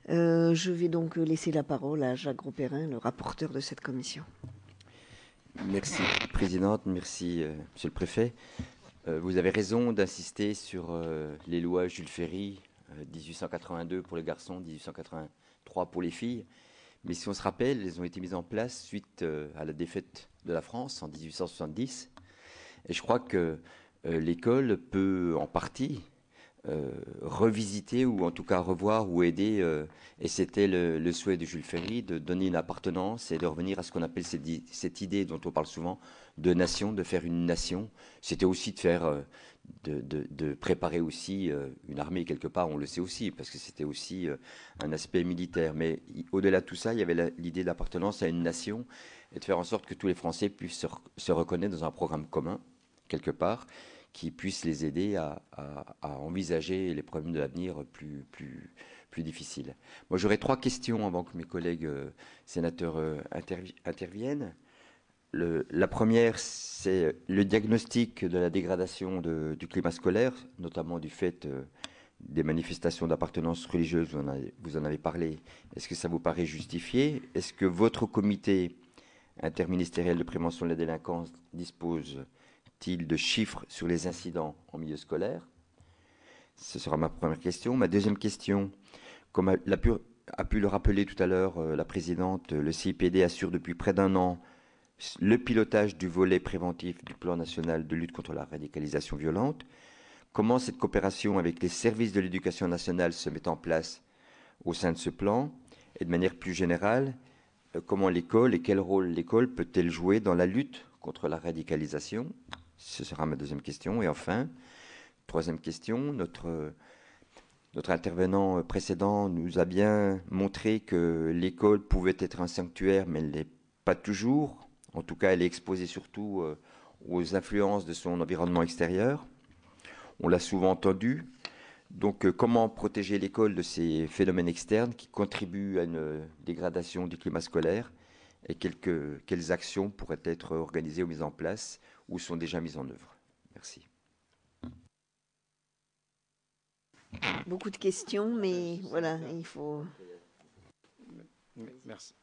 Je vais donc laisser la parole à Jacques Grosperrin, le rapporteur de cette commission. Merci, Présidente. Merci, Monsieur le Préfet. Vous avez raison d'insister sur les lois Jules Ferry, 1882 pour les garçons, 1883 pour les filles. Mais si on se rappelle, elles ont été mises en place suite à la défaite de la France en 1870. Et je crois que l'école peut en partie revisiter ou en tout cas revoir ou aider, et c'était le souhait de Jules Ferry, de donner une appartenance et de revenir à ce qu'on appelle cette idée dont on parle souvent de nation, de faire une nation. C'était aussi de faire, de préparer aussi une armée quelque part, on le sait aussi, parce que c'était aussi un aspect militaire. Mais au-delà de tout ça, il y avait l'idée d'appartenance à une nation et de faire en sorte que tous les Français puissent se reconnaître dans un programme commun, quelque part, qui puisse les aider à envisager les problèmes de l'avenir plus difficiles. Moi, j'aurais 3 questions avant que mes collègues sénateurs interviennent. La première, c'est le diagnostic de la dégradation du climat scolaire, notamment du fait des manifestations d'appartenance religieuse, vous en avez parlé. Est-ce que ça vous paraît justifié? Est-ce que votre comité interministériel de prévention de la délinquance dispose de chiffres sur les incidents en milieu scolaire? Ce sera ma première question. Ma deuxième question, comme a pu le rappeler tout à l'heure la présidente, le CIPD assure depuis près d'1 an le pilotage du volet préventif du plan national de lutte contre la radicalisation violente. Comment cette coopération avec les services de l'éducation nationale se met en place au sein de ce plan? Et de manière plus générale, comment l'école et quel rôle l'école peut-elle jouer dans la lutte contre la radicalisation? Ce sera ma deuxième question. Et enfin, troisième question, notre intervenant précédent nous a bien montré que l'école pouvait être un sanctuaire, mais elle n'est pas toujours. En tout cas, elle est exposée surtout aux influences de son environnement extérieur. On l'a souvent entendu. Donc, comment protéger l'école de ces phénomènes externes qui contribuent à une dégradation du climat scolaire, et quelles actions pourraient être organisées ou mises en place ou sont déjà mises en œuvre? Merci. Beaucoup de questions, mais voilà, il faut... Merci.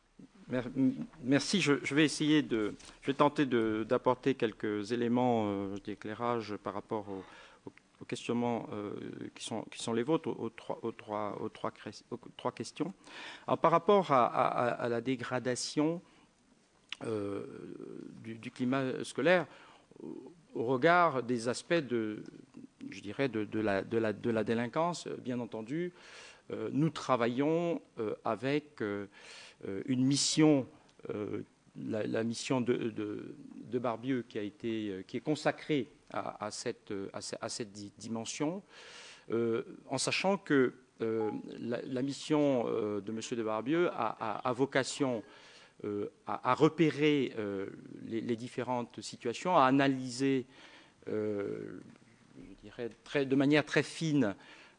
Merci. Je vais essayer je vais tenter d'apporter quelques éléments d'éclairage par rapport aux questionnements qui sont les vôtres, aux trois questions. Alors, par rapport à la dégradation du climat scolaire, au regard des aspects je dirais, de la délinquance, bien entendu, nous travaillons avec une mission, la mission de Barbieux qui est consacrée à cette dimension, en sachant que la mission de M. de Barbieux a vocation à repérer les différentes situations, à analyser je dirais, de manière très fine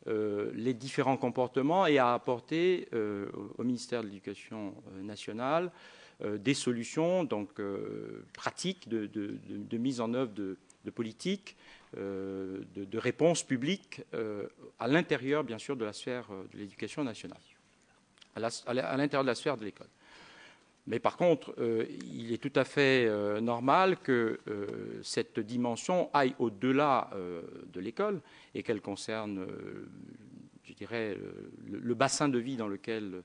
les différents comportements et à apporter au ministère de l'Éducation nationale des solutions donc, pratiques de mise en œuvre de politiques, de réponses publiques à l'intérieur, bien sûr, de la sphère de l'éducation nationale, à l'intérieur de la sphère de l'école. Mais par contre, il est tout à fait normal que cette dimension aille au-delà de l'école et qu'elle concerne, je dirais, le bassin de vie dans lequel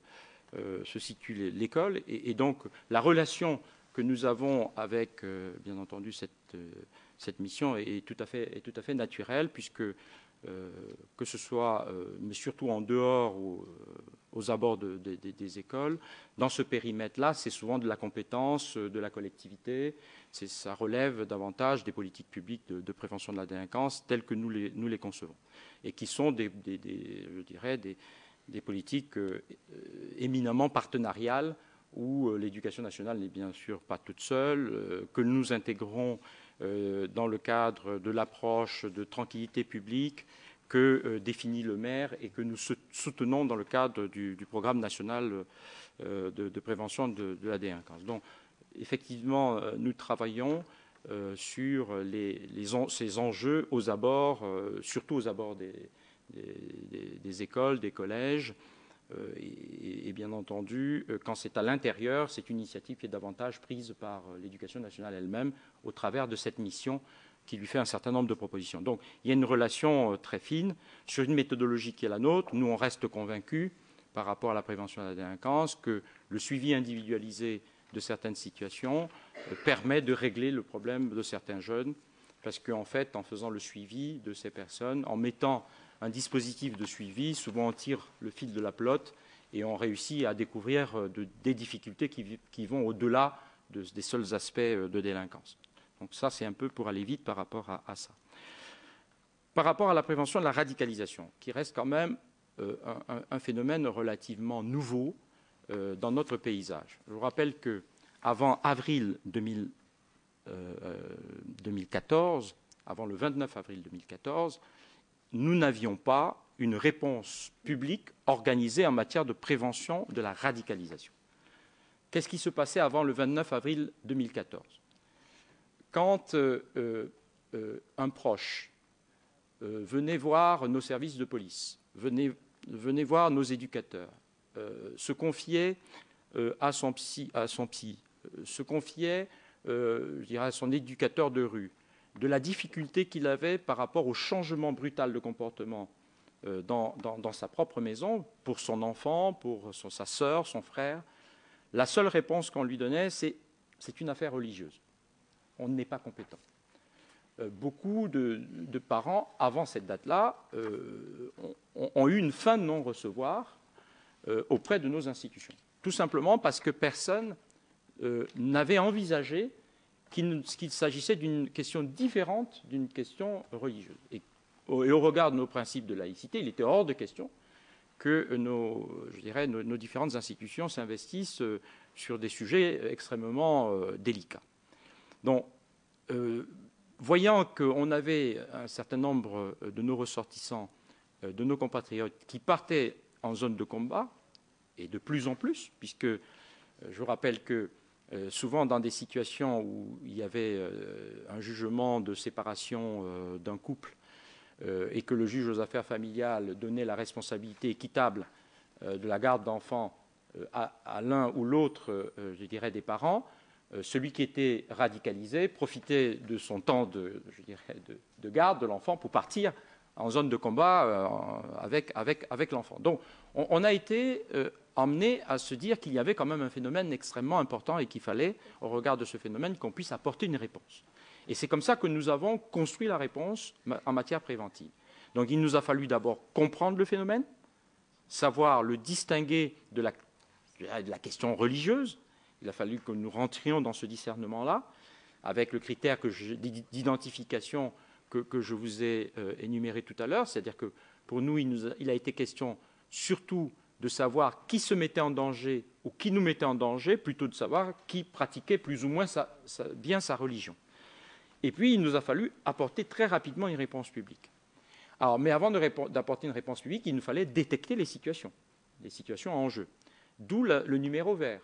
se situe l'école. Et donc, la relation que nous avons avec, bien entendu, cette mission est tout à fait naturelle, puisque que ce soit, mais surtout en dehors ou aux abords des écoles, dans ce périmètre-là, c'est souvent de la compétence de la collectivité, ça relève davantage des politiques publiques de prévention de la délinquance telles que nous les concevons, et qui sont je dirais, des politiques éminemment partenariales, où l'éducation nationale n'est bien sûr pas toute seule, que nous intégrons dans le cadre de l'approche de tranquillité publique que définit le maire et que nous soutenons dans le cadre du programme national de prévention de la délinquance. Donc, effectivement, nous travaillons sur ces enjeux aux abords, surtout aux abords des écoles, des collèges, bien entendu, quand c'est à l'intérieur, c'est une initiative qui est davantage prise par l'éducation nationale elle-même au travers de cette mission qui lui fait un certain nombre de propositions. Donc il y a une relation très fine sur une méthodologie qui est la nôtre. Nous, on reste convaincus par rapport à la prévention de la délinquance que le suivi individualisé de certaines situations permet de régler le problème de certains jeunes, parce qu'en fait, en faisant le suivi de ces personnes, en mettant un dispositif de suivi, souvent on tire le fil de la pelote et on réussit à découvrir des difficultés qui vont au-delà des seuls aspects de délinquance. Donc ça, c'est un peu pour aller vite par rapport à ça. Par rapport à la prévention de la radicalisation, qui reste quand même un phénomène relativement nouveau dans notre paysage. Je vous rappelle qu'avant avril 2014, avant le 29 avril 2014, nous n'avions pas une réponse publique organisée en matière de prévention de la radicalisation. Qu'est-ce qui se passait avant le 29 avril 2014 ? Quand un proche venait voir nos services de police, venait voir nos éducateurs, se confiait à son psy, se confiait je dirais à son éducateur de rue, de la difficulté qu'il avait par rapport au changement brutal de comportement dans sa propre maison, pour son enfant, pour sa sœur, son frère, la seule réponse qu'on lui donnait, c'est une affaire religieuse. On n'est pas compétent. Beaucoup de parents, avant cette date-là, ont eu une fin de non-recevoir auprès de nos institutions. Tout simplement parce que personne n'avait envisagé qu'il s'agissait d'une question différente d'une question religieuse. Et au regard de nos principes de laïcité, il était hors de question que nos différentes institutions s'investissent sur des sujets extrêmement délicats. Donc, voyant qu'on avait un certain nombre de nos ressortissants, de nos compatriotes, qui partaient en zone de combat, et de plus en plus, puisque je vous rappelle que souvent dans des situations où il y avait un jugement de séparation d'un couple et que le juge aux affaires familiales donnait la responsabilité équitable de la garde d'enfants à l'un ou l'autre, je dirais, des parents, celui qui était radicalisé profitait de son temps de garde de l'enfant pour partir en zone de combat avec l'enfant. Donc on a été emmené à se dire qu'il y avait quand même un phénomène extrêmement important et qu'il fallait, au regard de ce phénomène, qu'on puisse apporter une réponse. Et c'est comme ça que nous avons construit la réponse en matière préventive. Donc il nous a fallu d'abord comprendre le phénomène, savoir le distinguer de la question religieuse. Il a fallu que nous rentrions dans ce discernement-là, avec le critère d'identification que je vous ai énuméré tout à l'heure. C'est-à-dire que pour nous, il a été question surtout de savoir qui se mettait en danger ou qui nous mettait en danger, plutôt de savoir qui pratiquait plus ou moins bien sa religion. Et puis, il nous a fallu apporter très rapidement une réponse publique. Alors, mais avant d'apporter une réponse publique, il nous fallait détecter les situations en jeu. D'où le numéro vert.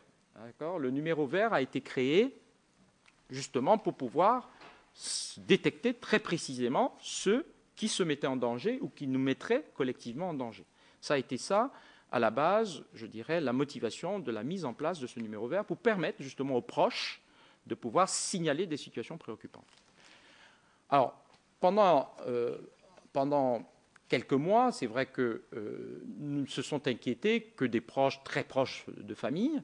Le numéro vert a été créé justement pour pouvoir détecter très précisément ceux qui se mettaient en danger ou qui nous mettraient collectivement en danger. Ça a été ça, à la base, je dirais, la motivation de la mise en place de ce numéro vert pour permettre justement aux proches de pouvoir signaler des situations préoccupantes. Alors, pendant quelques mois, c'est vrai que nous se sont inquiétés que des proches très proches de famille,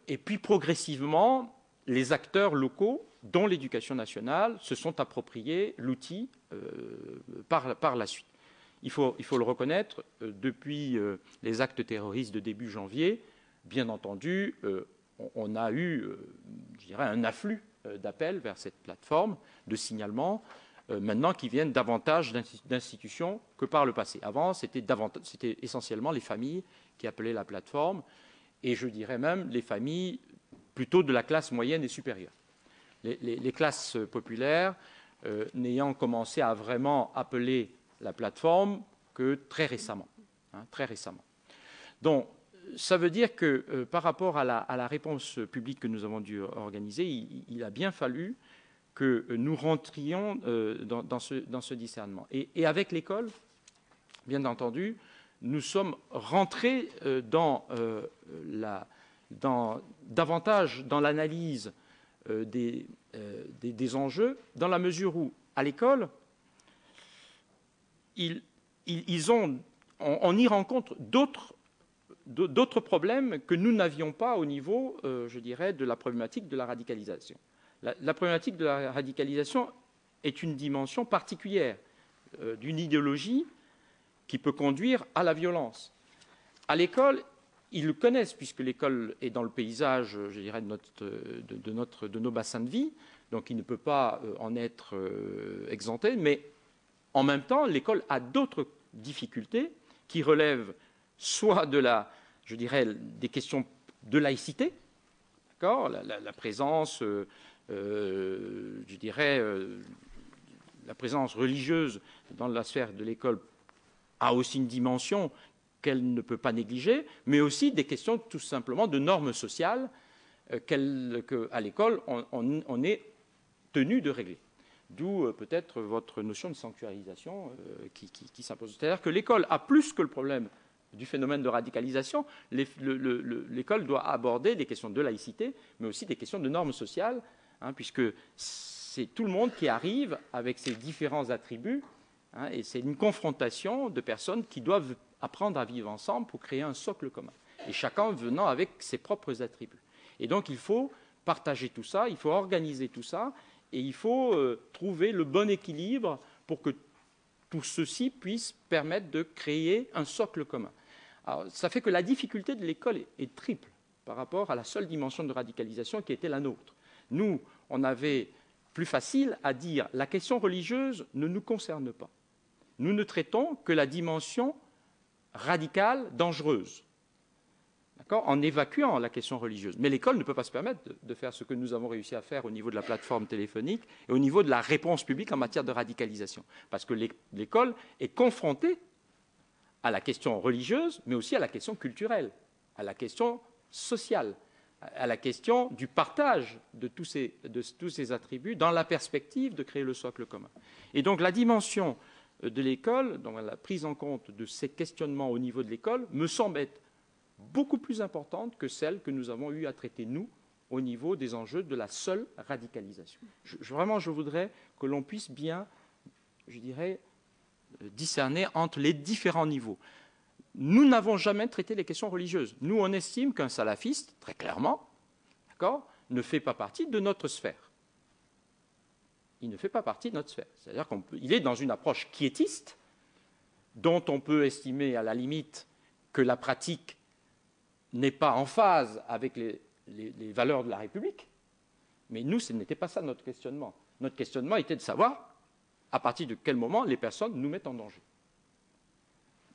et puis progressivement, les acteurs locaux, dont l'éducation nationale, se sont appropriés l'outil par la suite. Il faut le reconnaître, depuis les actes terroristes de début janvier, bien entendu, on a eu, je dirais, un afflux d'appels vers cette plateforme de signalement, maintenant qui viennent davantage d'institutions que par le passé. Avant, c'était essentiellement les familles qui appelaient la plateforme, et je dirais même les familles plutôt de la classe moyenne et supérieure. Les classes populaires n'ayant commencé à vraiment appeler la plateforme que très récemment. Donc, ça veut dire que par rapport à la réponse publique que nous avons dû organiser, il a bien fallu que nous rentrions dans ce discernement. Et avec l'école, bien entendu, nous sommes rentrés davantage dans l'analyse des enjeux, dans la mesure où, à l'école, on y rencontre d'autres problèmes que nous n'avions pas au niveau, je dirais, de la problématique de la radicalisation. La problématique de la radicalisation est une dimension particulière d'une idéologie qui peut conduire à la violence. À l'école, ils le connaissent, puisque l'école est dans le paysage, je dirais, de nos bassins de vie, donc il ne peut pas en être exempté, mais en même temps, l'école a d'autres difficultés qui relèvent soit je dirais, des questions de laïcité, d'accord, la présence, je dirais, la présence religieuse dans la sphère de l'école a aussi une dimension qu'elle ne peut pas négliger, mais aussi des questions tout simplement de normes sociales qu'à l'école on est tenu de régler. D'où peut-être votre notion de sanctuarisation qui s'impose. C'est-à-dire que l'école a plus que le problème du phénomène de radicalisation. L'école doit aborder des questions de laïcité, mais aussi des questions de normes sociales, puisque c'est tout le monde qui arrive avec ses différents attributs, et c'est une confrontation de personnes qui doivent apprendre à vivre ensemble pour créer un socle commun, et chacun venant avec ses propres attributs. Et donc il faut partager tout ça, il faut organiser tout ça, et il faut trouver le bon équilibre pour que tout ceci puisse permettre de créer un socle commun. Alors, ça fait que la difficulté de l'école est triple par rapport à la seule dimension de radicalisation qui était la nôtre. Nous, on avait plus facile à dire la question religieuse ne nous concerne pas. Nous ne traitons que la dimension radicale, dangereuse, en évacuant la question religieuse. Mais l'école ne peut pas se permettre de faire ce que nous avons réussi à faire au niveau de la plateforme téléphonique et au niveau de la réponse publique en matière de radicalisation. Parce que l'école est confrontée à la question religieuse, mais aussi à la question culturelle, à la question sociale, à la question du partage de tous ces attributs dans la perspective de créer le socle commun. Et donc la dimension de l'école, donc la prise en compte de ces questionnements au niveau de l'école, me semble être beaucoup plus importante que celle que nous avons eu à traiter, nous, au niveau des enjeux de la seule radicalisation. Vraiment, je voudrais que l'on puisse bien, je dirais, discerner entre les différents niveaux. Nous n'avons jamais traité les questions religieuses. Nous, on estime qu'un salafiste, très clairement, ne fait pas partie de notre sphère. Il ne fait pas partie de notre sphère. C'est-à-dire qu'il est dans une approche quiétiste, dont on peut estimer à la limite que la pratique n'est pas en phase avec les valeurs de la République. Mais nous, ce n'était pas ça notre questionnement. Notre questionnement était de savoir à partir de quel moment les personnes nous mettent en danger.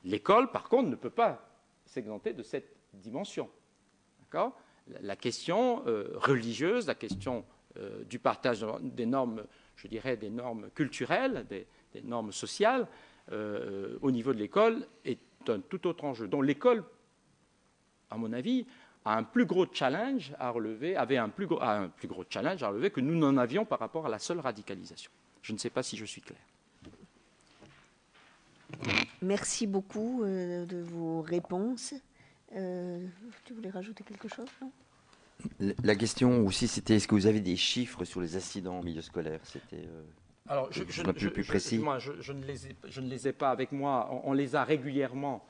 L'école, par contre, ne peut pas s'exempter de cette dimension. La question religieuse, la question du partage des normes, je dirais, des normes culturelles, des normes sociales, au niveau de l'école, est un tout autre enjeu. Donc l'école, à mon avis, a un plus gros challenge à relever, que nous n'en avions par rapport à la seule radicalisation. Je ne sais pas si je suis clair. Merci beaucoup de vos réponses. Tu voulais rajouter quelque chose, non ? La question aussi, c'était est-ce que vous avez des chiffres sur les incidents en milieu scolaire ? C'était alors, plus précis. Moi, je ne les ai pas avec moi. On les a régulièrement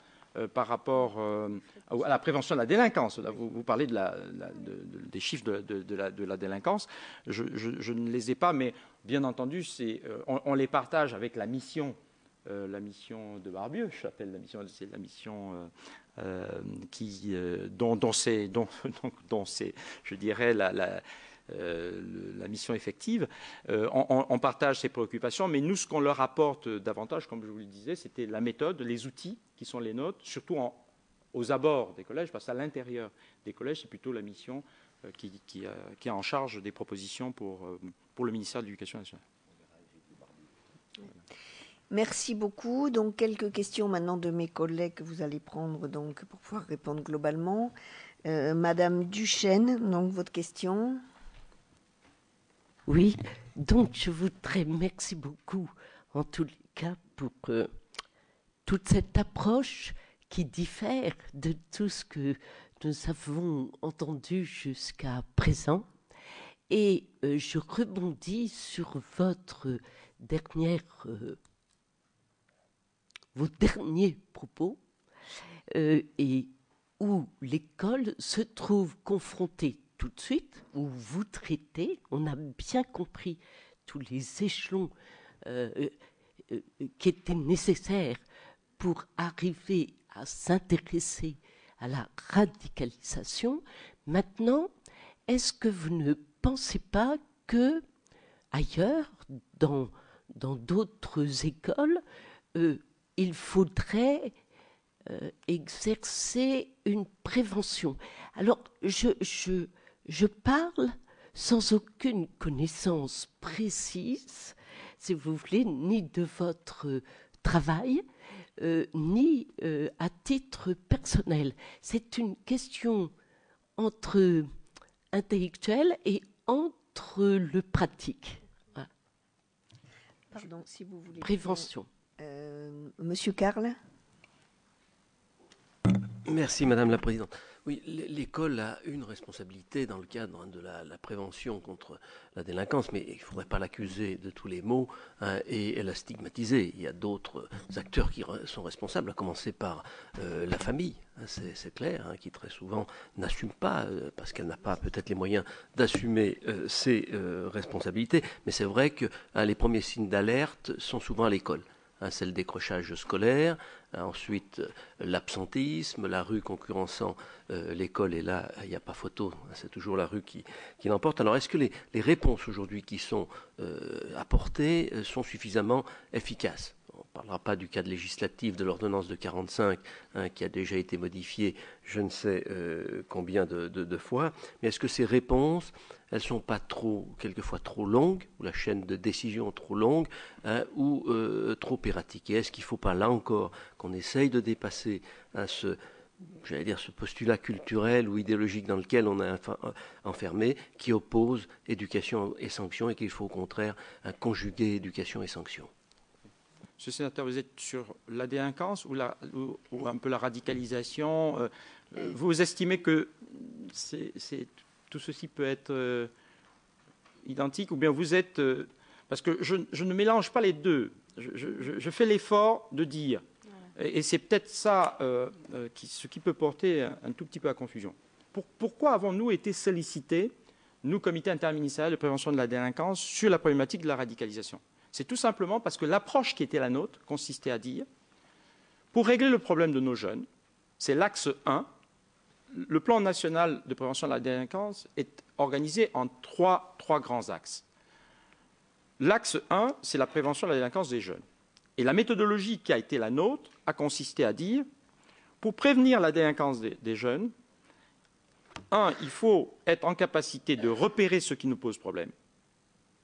par rapport à la prévention de la délinquance. Là, vous parlez des chiffres de la délinquance. Je ne les ai pas, mais bien entendu, on les partage avec la mission de Barbieux. Je l'appelle c'est la mission dont c'est, je dirais, la mission effective. On partage ces préoccupations, mais nous, ce qu'on leur apporte davantage, comme je vous le disais, c'était la méthode, les outils qui sont les nôtres, surtout aux abords des collèges, parce qu'à l'intérieur des collèges, c'est plutôt la mission qui est en charge des propositions pour le ministère de l'Éducation nationale. Merci beaucoup. Donc, quelques questions maintenant de mes collègues que vous allez prendre donc, pour pouvoir répondre globalement. Madame Duchesne, donc votre question. Oui, donc je voudrais, merci beaucoup en tous les cas pour toute cette approche qui diffère de tout ce que nous avons entendu jusqu'à présent. Et je rebondis sur vos derniers propos, et où l'école se trouve confrontée tout de suite, où vous traitez, on a bien compris tous les échelons qui étaient nécessaires pour arriver à s'intéresser à la radicalisation. Maintenant, est-ce que vous ne pensez pas que ailleurs, dans d'autres écoles, il faudrait exercer une prévention? Alors, je parle sans aucune connaissance précise, si vous voulez, ni de votre travail, ni à titre personnel. C'est une question entre intellectuel et entre le pratique. Voilà. Pardon, si vous voulez. Prévention. Monsieur Carle. Merci Madame la Présidente. Oui, l'école a une responsabilité dans le cadre de la prévention contre la délinquance, mais il ne faudrait pas l'accuser de tous les maux et la stigmatiser. Il y a d'autres acteurs qui sont responsables, à commencer par la famille, c'est clair, qui très souvent n'assume pas, parce qu'elle n'a pas peut-être les moyens d'assumer ses responsabilités. Mais c'est vrai que les premiers signes d'alerte sont souvent à l'école. C'est le décrochage scolaire, ensuite l'absentisme, la rue concurrençant l'école, et là, il n'y a pas photo, c'est toujours la rue qui l'emporte. Alors, est-ce que les réponses aujourd'hui qui sont apportées sont suffisamment efficaces? On ne parlera pas du cadre législatif de l'ordonnance de 45 qui a déjà été modifiée je ne sais combien de fois, mais est-ce que ces réponses, elles ne sont pas quelquefois trop longues, ou la chaîne de décision trop longue, ou trop erratiques? Et est-ce qu'il ne faut pas, là encore, qu'on essaye de dépasser ce postulat culturel ou idéologique dans lequel on est enfermé, qui oppose éducation et sanction, et qu'il faut au contraire conjuguer éducation et sanction? Monsieur le sénateur, vous êtes sur la délinquance ou un peu la radicalisation. Vous estimez que tout ceci peut être identique, ou bien vous êtes... parce que je ne mélange pas les deux. Je fais l'effort de dire, et c'est peut-être ça ce qui peut porter un tout petit peu à confusion. Pourquoi avons-nous été sollicités, nous, comité interministériel de prévention de la délinquance, sur la problématique de la radicalisation? C'est tout simplement parce que l'approche qui était la nôtre consistait à dire, pour régler le problème de nos jeunes, c'est l'axe 1, le plan national de prévention de la délinquance est organisé en trois grands axes. L'axe 1, c'est la prévention de la délinquance des jeunes. Et la méthodologie qui a été la nôtre a consisté à dire, pour prévenir la délinquance des jeunes, il faut être en capacité de repérer ce qui nous pose problème.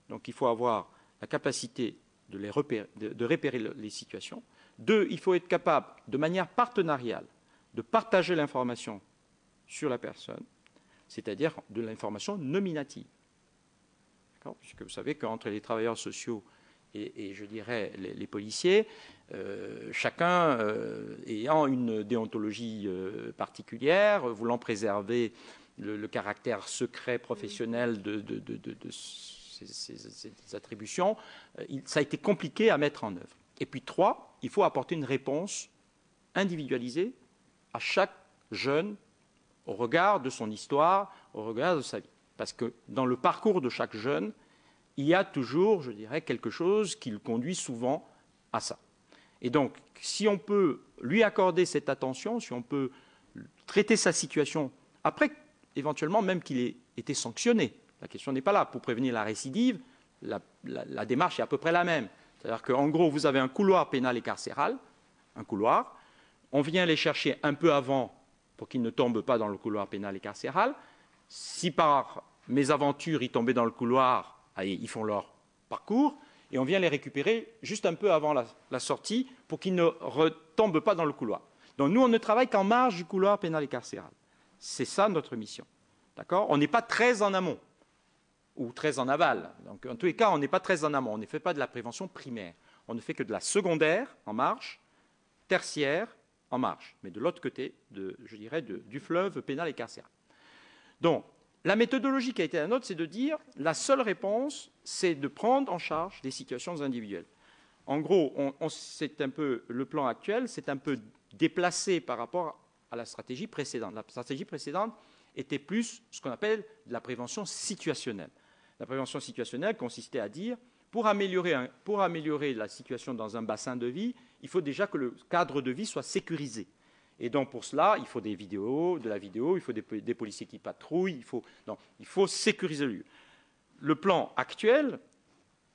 Donc il faut avoir la capacité de repérer les situations. 2, il faut être capable, de manière partenariale, de partager l'information sur la personne, c'est-à-dire de l'information nominative. Puisque vous savez qu'entre les travailleurs sociaux et je dirais les policiers, chacun ayant une déontologie particulière, voulant préserver le caractère secret professionnel de ces attributions, ça a été compliqué à mettre en œuvre. Et puis 3, il faut apporter une réponse individualisée à chaque jeune au regard de son histoire, au regard de sa vie. Parce que dans le parcours de chaque jeune, il y a toujours, je dirais, quelque chose qui le conduit souvent à ça. Et donc, si on peut lui accorder cette attention, si on peut traiter sa situation, après, éventuellement, même qu'il ait été sanctionné, la question n'est pas là. Pour prévenir la récidive, la démarche est à peu près la même. C'est-à-dire qu'en gros, vous avez un couloir pénal et carcéral, un couloir. On vient les chercher un peu avant pour qu'ils ne tombent pas dans le couloir pénal et carcéral. Si par mésaventure, ils tombaient dans le couloir, ils font leur parcours. Et on vient les récupérer juste un peu avant la sortie pour qu'ils ne retombent pas dans le couloir. Donc nous, on ne travaille qu'en marge du couloir pénal et carcéral. C'est ça notre mission. D'accord ? On n'est pas très en amont ou très en aval. Donc, en tous les cas, on n'est pas très en amont. On ne fait pas de la prévention primaire. On ne fait que de la secondaire, en marche, tertiaire en marge, mais de l'autre côté, je dirais, du fleuve pénal et carcéral. Donc, la méthodologie qui a été la nôtre, c'est de dire la seule réponse, c'est de prendre en charge des situations individuelles. En gros, c'est un peu le plan actuel, c'est un peu déplacé par rapport à la stratégie précédente. La stratégie précédente était plus ce qu'on appelle de la prévention situationnelle. La prévention situationnelle consistait à dire, pour améliorer la situation dans un bassin de vie, il faut déjà que le cadre de vie soit sécurisé. Et donc pour cela, il faut de la vidéo, il faut des policiers qui patrouillent, il faut sécuriser le lieu. Le plan actuel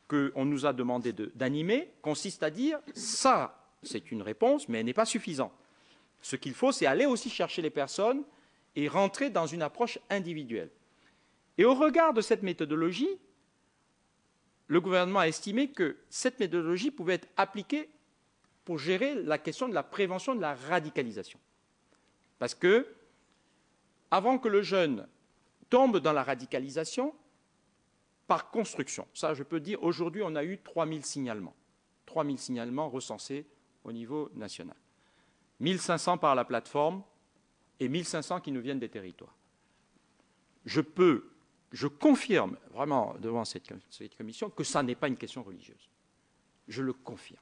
qu'on nous a demandé d'animer consiste à dire, ça c'est une réponse, mais elle n'est pas suffisante. Ce qu'il faut, c'est aller aussi chercher les personnes et rentrer dans une approche individuelle. Et au regard de cette méthodologie, le gouvernement a estimé que cette méthodologie pouvait être appliquée pour gérer la question de la prévention de la radicalisation. Parce que, avant que le jeune tombe dans la radicalisation, par construction, ça je peux dire, aujourd'hui on a eu 3000 signalements. 3000 signalements recensés au niveau national. 1500 par la plateforme et 1500 qui nous viennent des territoires. Je confirme vraiment devant cette commission que ça n'est pas une question religieuse. Je le confirme.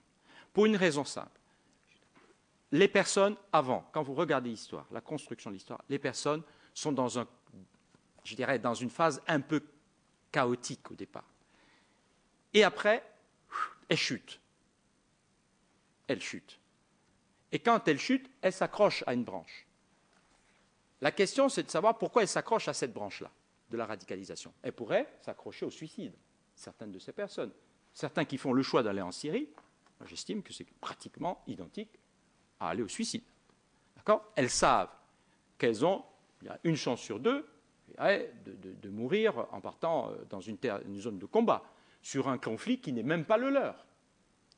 Pour une raison simple. Les personnes, avant, quand vous regardez l'histoire, la construction de l'histoire, les personnes sont dans une phase un peu chaotique au départ. Et après, elles chutent. Elles chutent. Et quand elles chutent, elles s'accrochent à une branche. La question, c'est de savoir pourquoi elles s'accrochent à cette branche-là de la radicalisation. Elles pourraient s'accrocher au suicide, certaines de ces personnes. Certains qui font le choix d'aller en Syrie, j'estime que c'est pratiquement identique à aller au suicide. D'accord ? Elles savent qu'elles ont une chance sur deux de mourir en partant dans une zone de combat, sur un conflit qui n'est même pas le leur.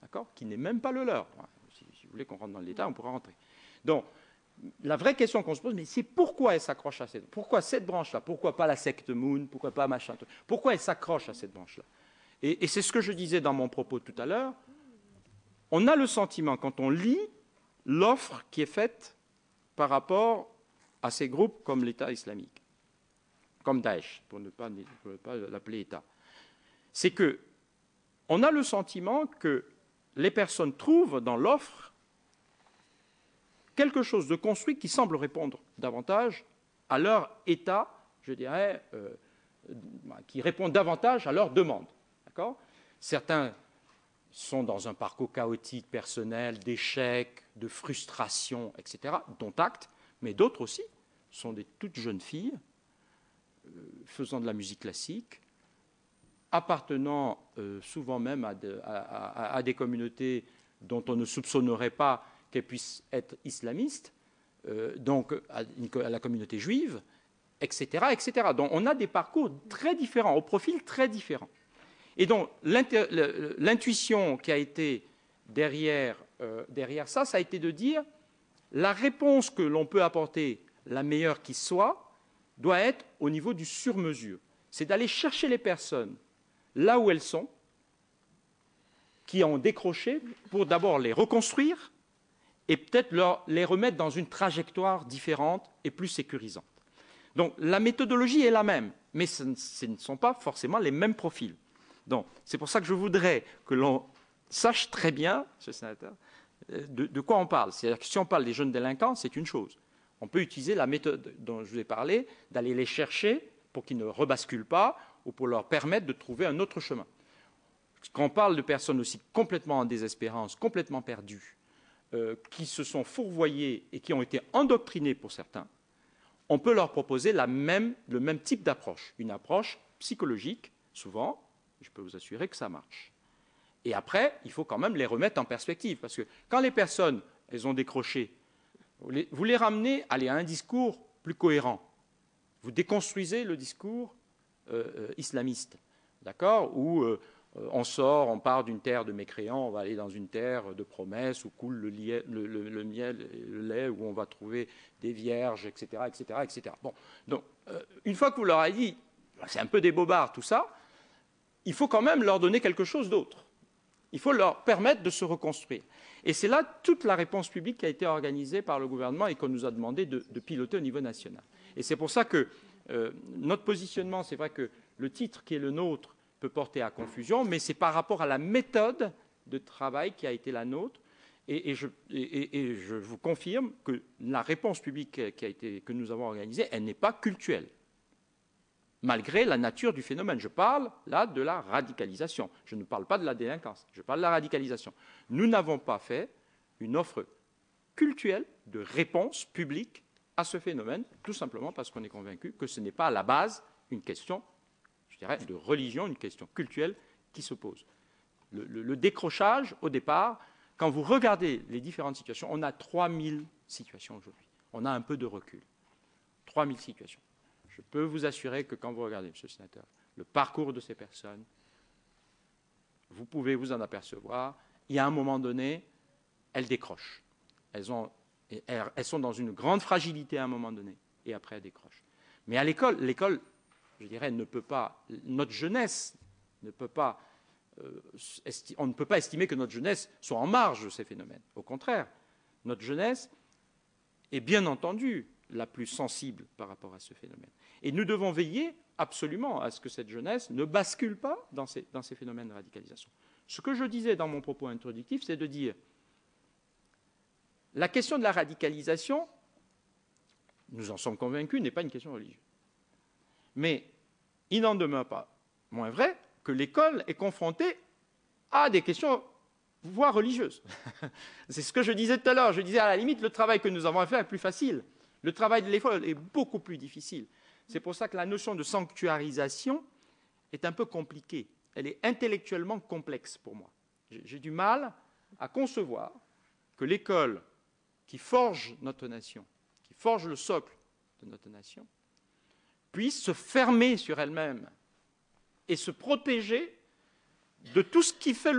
D'accord ? Qui n'est même pas le leur. Si vous voulez qu'on rentre dans le détail, on pourra rentrer. Donc, la vraie question qu'on se pose, mais c'est pourquoi elle s'accroche à pourquoi cette branche-là ? Pourquoi pas la secte Moon ? Pourquoi pas machin ? Pourquoi elle s'accroche à cette branche-là ? Et c'est ce que je disais dans mon propos tout à l'heure. On a le sentiment, quand on lit l'offre qui est faite par rapport à ces groupes comme l'État islamique, comme Daesh, pour ne pas l'appeler État, c'est qu'on a le sentiment que les personnes trouvent dans l'offre quelque chose de construit qui semble répondre davantage à leur état, je dirais, qui répond davantage à leurs demandes. D'accord ? Certains sont dans un parcours chaotique, personnel, d'échecs, de frustration, etc., dont acte, mais d'autres aussi sont des toutes jeunes filles faisant de la musique classique, appartenant souvent même à des communautés dont on ne soupçonnerait pas qu'elles puissent être islamistes, donc à la communauté juive, etc., etc. Donc on a des parcours très différents, au profil très différent. Et donc l'intuition qui a été derrière ça, ça a été de dire la réponse que l'on peut apporter, la meilleure qui soit, doit être au niveau du sur-mesure. C'est d'aller chercher les personnes là où elles sont, qui ont décroché, pour d'abord les reconstruire et peut-être les remettre dans une trajectoire différente et plus sécurisante. Donc la méthodologie est la même, mais ce ne sont pas forcément les mêmes profils. Donc c'est pour ça que je voudrais que l'on sache très bien, monsieur le sénateur, de quoi on parle. C'est-à-dire que si on parle des jeunes délinquants, c'est une chose. On peut utiliser la méthode dont je vous ai parlé, d'aller les chercher pour qu'ils ne rebasculent pas ou pour leur permettre de trouver un autre chemin. Quand on parle de personnes aussi complètement en désespérance, complètement perdues, qui se sont fourvoyées et qui ont été endoctrinées pour certains, on peut leur proposer le même type d'approche, une approche psychologique, souvent, je peux vous assurer que ça marche. Et après, il faut quand même les remettre en perspective, parce que quand les personnes, elles ont décroché, vous les ramenez à un discours plus cohérent. Vous déconstruisez le discours islamiste, d'accord, où on part d'une terre de mécréants, on va aller dans une terre de promesses où coule le miel et le lait, où on va trouver des vierges, etc., etc., etc. Bon, donc, une fois que vous leur avez dit, c'est un peu des bobards, tout ça, il faut quand même leur donner quelque chose d'autre. Il faut leur permettre de se reconstruire. Et c'est là toute la réponse publique qui a été organisée par le gouvernement et qu'on nous a demandé de piloter au niveau national. Et c'est pour ça que notre positionnement, c'est vrai que le titre qui est le nôtre peut porter à confusion, mais c'est par rapport à la méthode de travail qui a été la nôtre. Et je vous confirme que la réponse publique que nous avons organisée, elle n'est pas cultuelle, malgré la nature du phénomène. Je parle là de la radicalisation. Je ne parle pas de la délinquance, je parle de la radicalisation. Nous n'avons pas fait une offre cultuelle de réponse publique à ce phénomène, tout simplement parce qu'on est convaincu que ce n'est pas à la base une question, je dirais, de religion, une question culturelle qui se pose. Le décrochage, au départ, quand vous regardez les différentes situations, on a 3000 situations aujourd'hui. On a un peu de recul. 3000 situations. Je peux vous assurer que quand vous regardez, M. le sénateur, le parcours de ces personnes, vous pouvez vous en apercevoir, il y a un moment donné, elles décrochent. Elles sont dans une grande fragilité à un moment donné, et après elles décrochent. Mais à l'école, je dirais, ne peut pas, notre jeunesse ne peut pas, on ne peut pas estimer que notre jeunesse soit en marge de ces phénomènes. Au contraire, notre jeunesse est bien entendu la plus sensible par rapport à ce phénomène. Et nous devons veiller absolument à ce que cette jeunesse ne bascule pas dans ces phénomènes de radicalisation. Ce que je disais dans mon propos introductif, c'est de dire la question de la radicalisation, nous en sommes convaincus, n'est pas une question religieuse. Mais il n'en demeure pas moins vrai que l'école est confrontée à des questions, voire religieuses. C'est ce que je disais tout à l'heure. Je disais, à la limite, le travail que nous avons à faire est plus facile. Le travail de l'école est beaucoup plus difficile. C'est pour ça que la notion de sanctuarisation est un peu compliquée. Elle est intellectuellement complexe pour moi. J'ai du mal à concevoir que l'école qui forge notre nation, qui forge le socle de notre nation, puisse se fermer sur elle-même et se protéger de tout ce qui fait,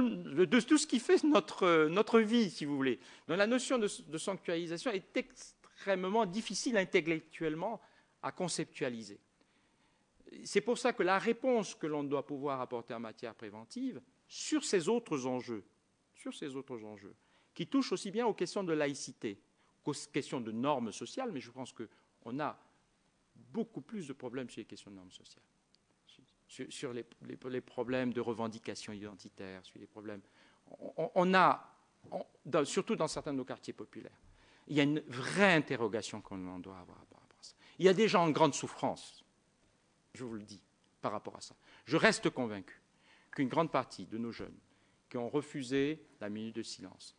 notre vie, si vous voulez. Donc la notion de sanctuarisation est extrêmement difficile intellectuellement à conceptualiser. C'est pour ça que la réponse que l'on doit pouvoir apporter en matière préventive sur ces autres enjeux, qui touchent aussi bien aux questions de laïcité qu'aux questions de normes sociales, mais je pense qu'on a beaucoup plus de problèmes sur les questions de normes sociales, sur les problèmes de revendication identitaire, sur les problèmes. Surtout dans certains de nos quartiers populaires, il y a une vraie interrogation qu'on doit avoir par rapport à ça. Il y a des gens en grande souffrance, je vous le dis, par rapport à ça. Je reste convaincu qu'une grande partie de nos jeunes qui ont refusé la minute de silence.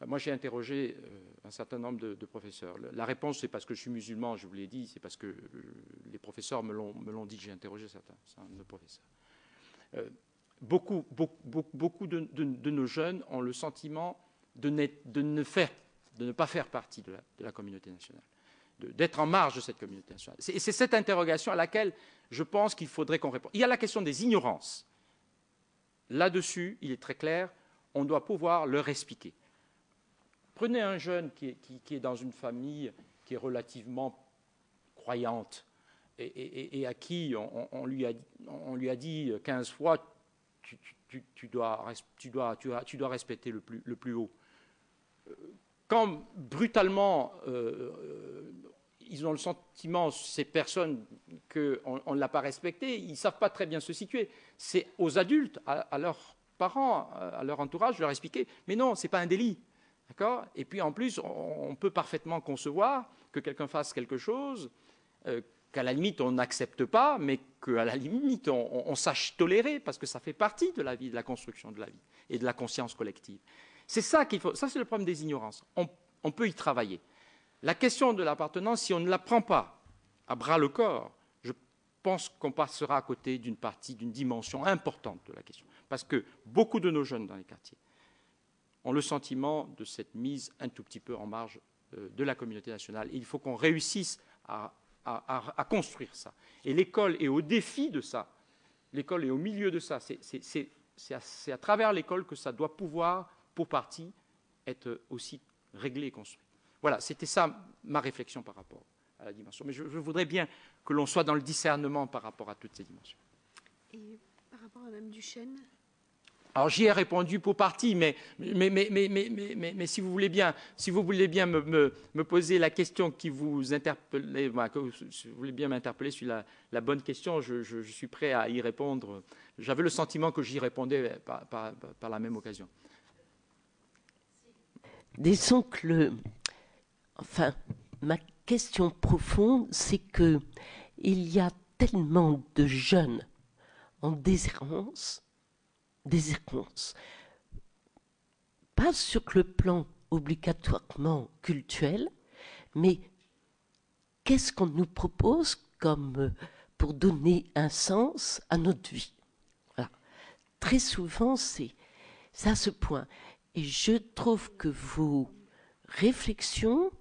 Moi, j'ai interrogé un certain nombre de professeurs. La réponse, c'est parce que je suis musulman, je vous l'ai dit, c'est parce que les professeurs me l'ont dit. J'ai interrogé certains de professeurs. Beaucoup de nos jeunes ont le sentiment de ne pas faire partie de la communauté nationale, d'être en marge de cette communauté nationale. C'est cette interrogation à laquelle je pense qu'il faudrait qu'on réponde. Il y a la question des ignorances. Là-dessus, il est très clair, on doit pouvoir leur expliquer. Prenez un jeune qui est dans une famille qui est relativement croyante et à qui on lui a dit 15 fois tu dois respecter le plus haut. Quand brutalement ils ont le sentiment, ces personnes, qu'on ne l'a pas respecté, ils ne savent pas très bien se situer. C'est aux adultes, à leurs parents, à leur entourage, de leur expliquer mais non, ce n'est pas un délit. D'accord ? Et puis en plus, on peut parfaitement concevoir que quelqu'un fasse quelque chose qu'à la limite on n'accepte pas, mais qu'à la limite on sache tolérer, parce que ça fait partie de la vie, de la construction de la vie et de la conscience collective. C'est ça qu'il faut. Ça, c'est le problème des ignorances. On peut y travailler. La question de l'appartenance, si on ne la prend pas à bras le corps, je pense qu'on passera à côté d'une partie, d'une dimension importante de la question. Parce que beaucoup de nos jeunes dans les quartiers ont le sentiment de cette mise un tout petit peu en marge de la communauté nationale. Et il faut qu'on réussisse à construire ça. Et l'école est au défi de ça. L'école est au milieu de ça. C'est à travers l'école que ça doit pouvoir, pour partie, être aussi réglé et construit. Voilà, c'était ça ma réflexion par rapport à la dimension. Mais je voudrais bien que l'on soit dans le discernement par rapport à toutes ces dimensions. Et par rapport à Mme Duchesne ? Alors j'y ai répondu pour partie, mais si vous voulez bien, me poser la question qui vous interpellait, si vous voulez bien m'interpeller sur la bonne question, je suis prêt à y répondre. J'avais le sentiment que j'y répondais par la même occasion. Disons que ma question profonde, c'est que il y a tellement de jeunes en déshérence, pas sur le plan obligatoirement cultuel, mais qu'est-ce qu'on nous propose comme pour donner un sens à notre vie? Voilà. Très souvent, c'est à ce point. Et je trouve que vos réflexions,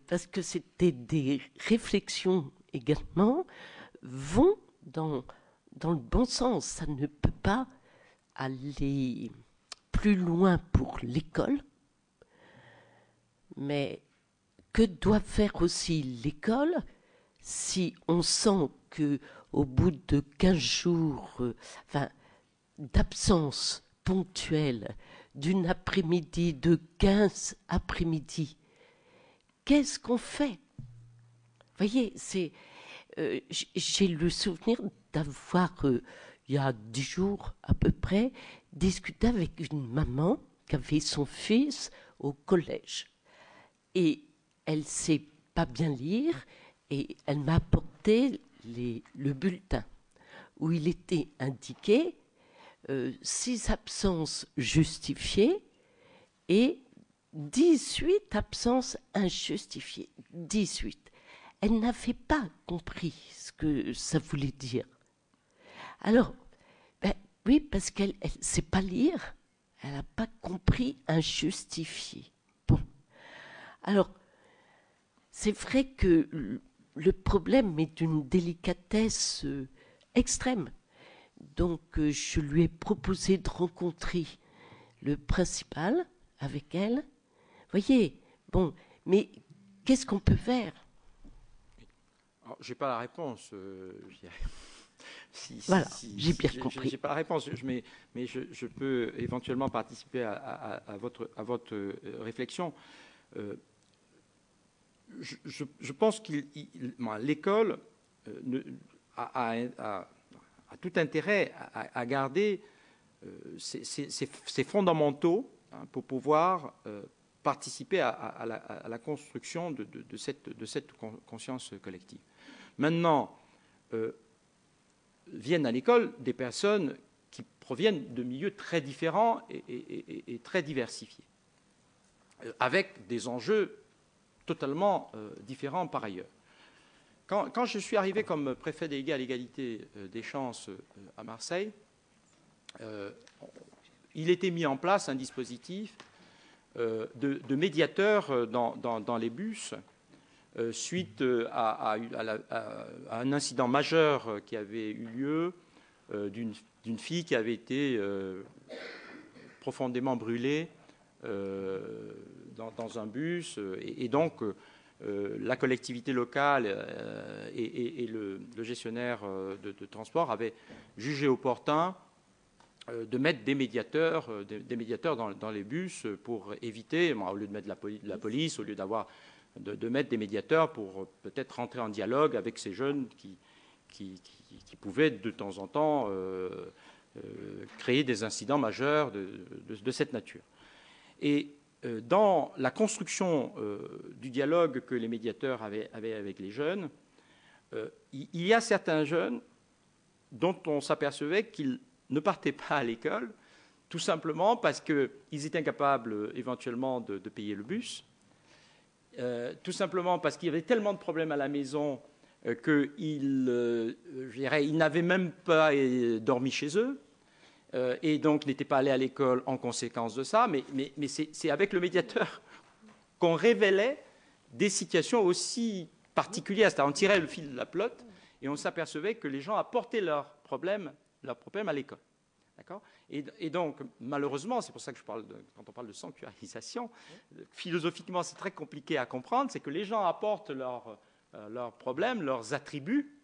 parce que c'était des réflexions également, vont dans le bon sens. Ça ne peut pas aller plus loin pour l'école, mais que doit faire aussi l'école si on sent que au bout de 15 jours d'absence ponctuelle d'une après-midi, de 15 après-midi, qu'est-ce qu'on fait? Vous voyez, j'ai le souvenir d'avoir, il y a 10 jours à peu près, discuté avec une maman qui avait son fils au collège. Et elle ne sait pas bien lire, et elle m'a apporté le bulletin où il était indiqué 6 absences justifiées et 18 absences injustifiées. 18. Elle n'avait pas compris ce que ça voulait dire. Alors, oui, parce qu'elle ne sait pas lire, elle n'a pas compris injustifié. Bon. Alors, c'est vrai que le problème est d'une délicatesse extrême. Donc, je lui ai proposé de rencontrer le principal avec elle. Vous voyez, bon, mais qu'est-ce qu'on peut faire? Je n'ai pas la réponse. Voilà, j'ai bien compris. Je n'ai pas la réponse, mais je peux éventuellement participer à votre réflexion. Je pense que l'école a tout intérêt à garder ses fondamentaux pour pouvoir participer à la construction de cette conscience collective. Maintenant, viennent à l'école des personnes qui proviennent de milieux très différents et très diversifiés, avec des enjeux totalement différents par ailleurs. Quand je suis arrivé comme préfet délégué à l'égalité des chances à Marseille, il était mis en place un dispositif de médiateurs dans les bus suite à un incident majeur qui avait eu lieu d'une fille qui avait été profondément brûlée dans un bus. Et donc, la collectivité locale et le gestionnaire de transport avaient jugé opportun de mettre des médiateurs dans les bus pour éviter, au lieu de mettre de la police, au lieu de mettre des médiateurs pour peut-être rentrer en dialogue avec ces jeunes qui pouvaient de temps en temps créer des incidents majeurs de cette nature. Et dans la construction du dialogue que les médiateurs avaient avec les jeunes, il y a certains jeunes dont on s'apercevait qu'ils ne partaient pas à l'école, tout simplement parce qu'ils étaient incapables éventuellement de payer le bus, tout simplement parce qu'il y avait tellement de problèmes à la maison qu'ils n'avaient même pas dormi chez eux, et donc n'étaient pas allés à l'école en conséquence de ça, mais c'est avec le médiateur qu'on révélait des situations aussi particulières. C'est-à-dire on tirait le fil de la pelote et on s'apercevait que les gens apportaient leurs problèmes à l'école. D'accord ? Et donc, malheureusement, c'est pour ça que quand on parle de sanctuarisation, philosophiquement, c'est très compliqué à comprendre, c'est que les gens apportent leurs problèmes, leurs attributs,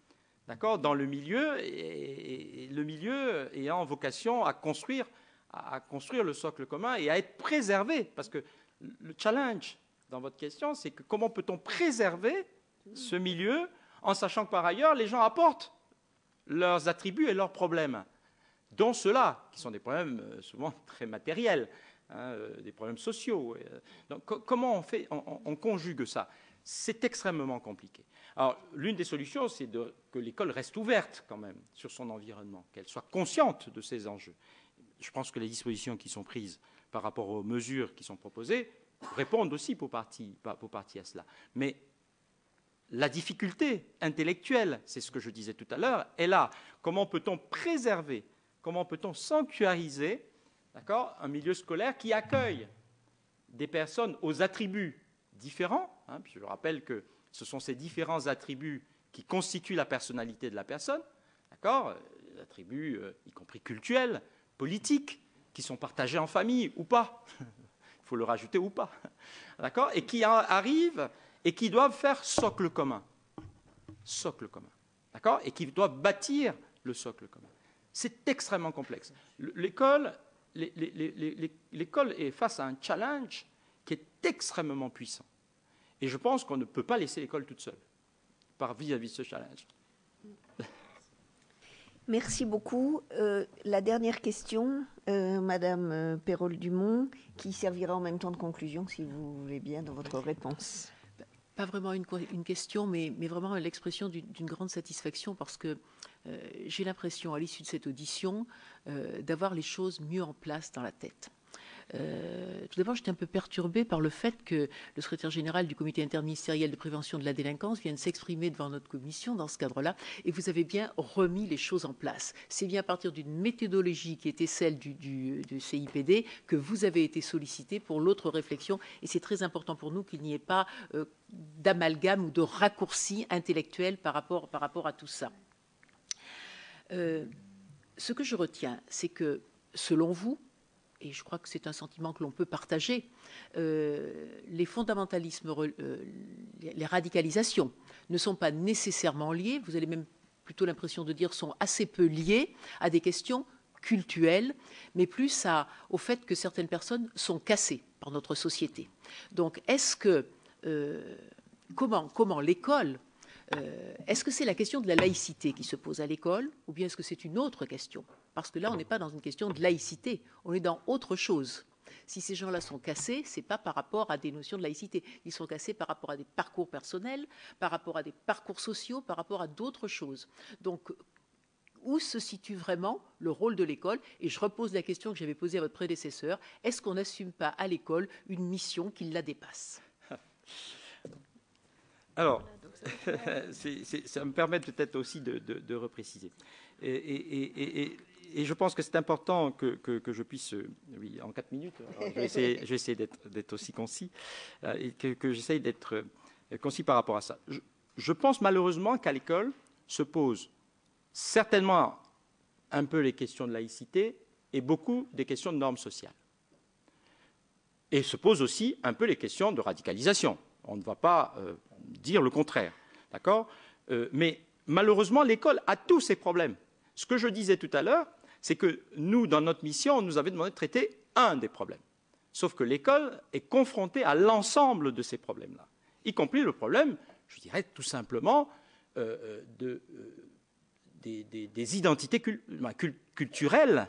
d'accord, dans le milieu, et le milieu ayant vocation à construire le socle commun et à être préservé. Parce que le challenge dans votre question, c'est que comment peut-on préserver ce milieu en sachant que par ailleurs, les gens apportent leurs attributs et leurs problèmes, dont ceux-là, qui sont des problèmes souvent très matériels, des problèmes sociaux. Donc, comment on conjugue ça? C'est extrêmement compliqué. Alors, l'une des solutions, c'est que l'école reste ouverte quand même sur son environnement, qu'elle soit consciente de ces enjeux. Je pense que les dispositions qui sont prises par rapport aux mesures qui sont proposées répondent aussi pour partie à cela. Mais la difficulté intellectuelle, c'est ce que je disais tout à l'heure, est là. Comment peut-on préserver, comment peut-on sanctuariser, d'accord, un milieu scolaire qui accueille des personnes aux attributs différents, puis je rappelle que ce sont ces différents attributs qui constituent la personnalité de la personne, d'accord, les attributs y compris cultuels, politiques, qui sont partagés en famille ou pas, il faut le rajouter ou pas, d'accord, et qui arrivent et qui doivent faire socle commun, d'accord, et qui doivent bâtir le socle commun. C'est extrêmement complexe. L'école est face à un challenge qui est extrêmement puissant. Et je pense qu'on ne peut pas laisser l'école toute seule vis-à-vis de ce challenge. Merci beaucoup. La dernière question, Madame Perrol-Dumont, qui servira en même temps de conclusion, si vous voulez bien, dans votre réponse. Pas vraiment une question, mais vraiment l'expression d'une grande satisfaction, parce que j'ai l'impression, à l'issue de cette audition, d'avoir les choses mieux en place dans la tête. Tout d'abord, j'étais un peu perturbée par le fait que le secrétaire général du comité interministériel de prévention de la délinquance vienne s'exprimer devant notre commission dans ce cadre-là, et vous avez bien remis les choses en place. C'est bien à partir d'une méthodologie qui était celle du CIPD que vous avez été sollicité pour l'autre réflexion, et c'est très important pour nous qu'il n'y ait pas d'amalgame ou de raccourci intellectuel par rapport à tout ça. Ce que je retiens, c'est que, selon vous, et je crois que c'est un sentiment que l'on peut partager, les fondamentalismes, les radicalisations ne sont pas nécessairement liées, vous avez même plutôt l'impression de dire sont assez peu liées à des questions cultuelles, mais plus au fait que certaines personnes sont cassées par notre société. Donc, est-ce que, comment l'école, est-ce que c'est la question de la laïcité qui se pose à l'école, ou bien est-ce que c'est une autre question? Parce que là, on n'est pas dans une question de laïcité, on est dans autre chose. Si ces gens-là sont cassés, ce n'est pas par rapport à des notions de laïcité. Ils sont cassés par rapport à des parcours personnels, par rapport à des parcours sociaux, par rapport à d'autres choses. Donc, où se situe vraiment le rôle de l'école? Et je repose la question que j'avais posée à votre prédécesseur. Est-ce qu'on n'assume pas à l'école une mission qui la dépasse? Alors, ça me permet peut-être aussi de repréciser. Et je pense que c'est important que je puisse, oui, en 4 minutes, je vais essayer d'être aussi concis, et que j'essaye d'être concis par rapport à ça. Je pense malheureusement qu'à l'école se posent certainement un peu les questions de laïcité et beaucoup des questions de normes sociales. Et se posent aussi un peu les questions de radicalisation. On ne va pas dire le contraire, d'accord? Mais malheureusement, l'école a tous ces problèmes. Ce que je disais tout à l'heure, c'est que nous, dans notre mission, on nous avait demandé de traiter un des problèmes. Sauf que l'école est confrontée à l'ensemble de ces problèmes-là, y compris le problème, je dirais tout simplement, des identités culturelles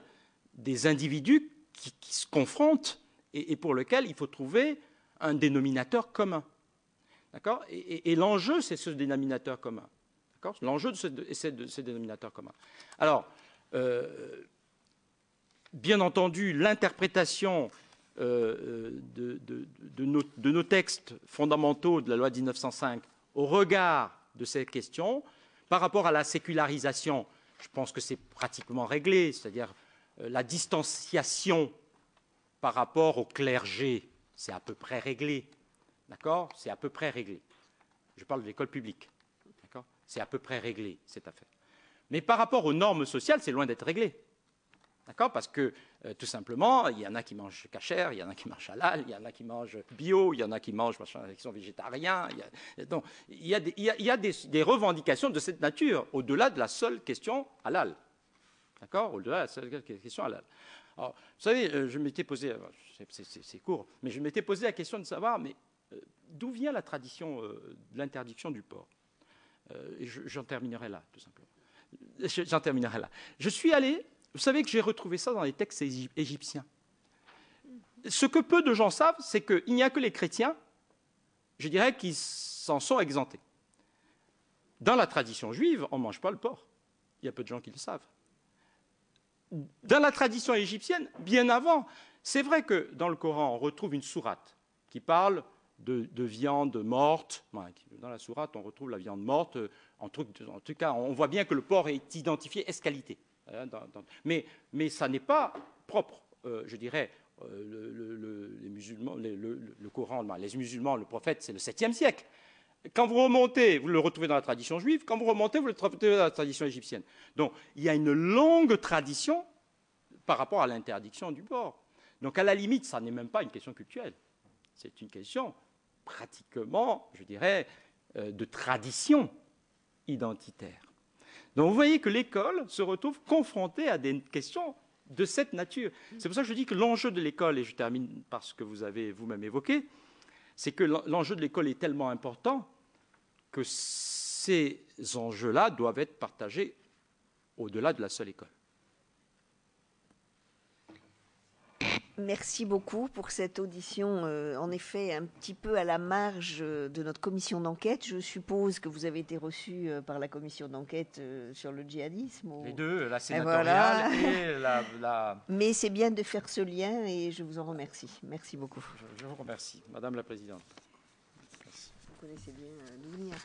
des individus qui se confrontent et pour lesquels il faut trouver un dénominateur commun. D'accord? Et l'enjeu, c'est ce dénominateur commun. D'accord? L'enjeu, c'est de ce dénominateur commun. Alors, bien entendu, l'interprétation de nos textes fondamentaux de la loi de 1905 au regard de ces questions, par rapport à la sécularisation, je pense que c'est pratiquement réglé, c'est-à-dire la distanciation par rapport au clergé, c'est à peu près réglé. D'accord? C'est à peu près réglé. Je parle de l'école publique. D'accord? C'est à peu près réglé, cette affaire. Mais par rapport aux normes sociales, c'est loin d'être réglé. D'accord? Parce que, tout simplement, il y en a qui mangent kasher, il y en a qui mangent halal, il y en a qui mangent bio, il y en a qui mangent, qui sont végétariens. Donc, il y a des revendications de cette nature, au-delà de la seule question halal. D'accord? Au-delà de la seule question halal. Alors, vous savez, je m'étais posé, c'est court, mais je m'étais posé la question de savoir, mais d'où vient la tradition de l'interdiction du porc? J'en terminerai là, tout simplement. J'en terminerai là. Je suis allé, vous savez que j'ai retrouvé ça dans les textes égyptiens. Ce que peu de gens savent, c'est qu'il n'y a que les chrétiens, je dirais, qui s'en sont exemptés. Dans la tradition juive, on ne mange pas le porc. Il y a peu de gens qui le savent. Dans la tradition égyptienne, bien avant, c'est vrai que dans le Coran, on retrouve une sourate qui parle de viande morte. Dans la sourate, on retrouve la viande morte. En tout cas, on voit bien que le porc est identifié ès-qualité. Mais ça n'est pas propre, je dirais, les musulmans, le Coran, les musulmans, le prophète, c'est le 7e siècle. Quand vous remontez, vous le retrouvez dans la tradition juive. Quand vous remontez, vous le retrouvez dans la tradition égyptienne. Donc, il y a une longue tradition par rapport à l'interdiction du porc. Donc, à la limite, ça n'est même pas une question culturelle. C'est une question pratiquement, je dirais, de tradition identitaire. Donc, vous voyez que l'école se retrouve confrontée à des questions de cette nature. C'est pour ça que je dis que l'enjeu de l'école, et je termine par ce que vous avez vous-même évoqué, c'est que l'enjeu de l'école est tellement important que ces enjeux-là doivent être partagés au-delà de la seule école. Merci beaucoup pour cette audition, en effet, un petit peu à la marge de notre commission d'enquête. Je suppose que vous avez été reçu par la commission d'enquête sur le djihadisme. Les deux, la sénatoriale et la... Mais c'est bien de faire ce lien et je vous en remercie. Merci beaucoup. Je vous remercie, Madame la Présidente. Merci. Vous connaissez bien Dounia.